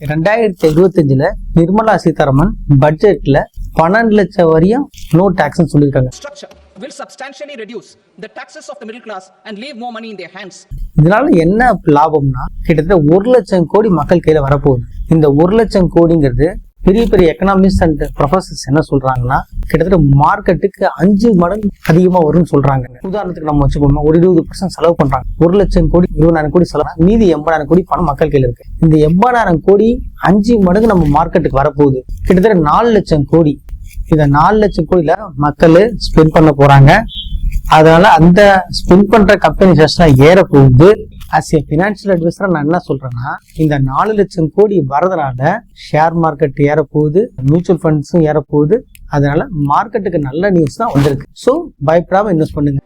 2025 நிர்மலா சீதாராமன் பட்ஜெட்ல 12 லட்சம் வரையும் நோ டாக்ஸ் சொல்லியிருக்காங்க. will substantially reduce the taxes of the middle class and leave more money in their hands. இதனால என்ன லாபம்னா கிட்டத்தட்ட 1 லட்சம் கோடி மக்கள் கையில வரப்போகுது. இந்த 1 லட்சம் கோடிங்கிறது பெரிய பெரிய எக்கனாமிஸ்ட் அண்ட் ப்ரொஃபசர்ஸ் என்ன சொல்றாங்கன்னா கிட்டத்தட்ட மார்க்கெட்டுக்கு 5 மடங்கு அதிகமா வரும்னு சொல்றாங்க. உதாரணத்துக்கு நம்ம வச்சுக்கோமா, ஒரு 20% செலவு பண்றாங்க. 1 லட்சம் கோடி 20,000 கோடி செலவு, மீதி 80,000 கோடி பணம் மக்கள் கையில இருக்கு. இந்த 80,000 கோடி 5 மடங்கு நம்ம மார்க்கெட்டுக்கு வரப்போகுது. கிட்டத்தட்ட 4 லட்சம் கோடி. இத 4 லட்சம் கோடியில மக்கள் ஸ்பெண்ட் பண்ண போறாங்க. அதனால அந்த ஸ்பெண்ட் பண்ற கம்பெனி ஷேர்ஸ்லாம் ஏற போகுது. ஆஸ் ஏ பினான்சியல் அட்வைசரா நான் என்ன சொல்றேன்னா, இந்த 4 லட்சம் கோடி வரதுனால ஷேர் மார்க்கெட் ஏற போகுது, மியூச்சுவல் ஃபண்ட்ஸும் ஏற போகுது. அதனால மார்க்கெட்டுக்கு நல்ல நியூஸ் தான் வந்திருக்கு. ஸோ பயப்படாம இன்வெஸ்ட் பண்ணுங்க.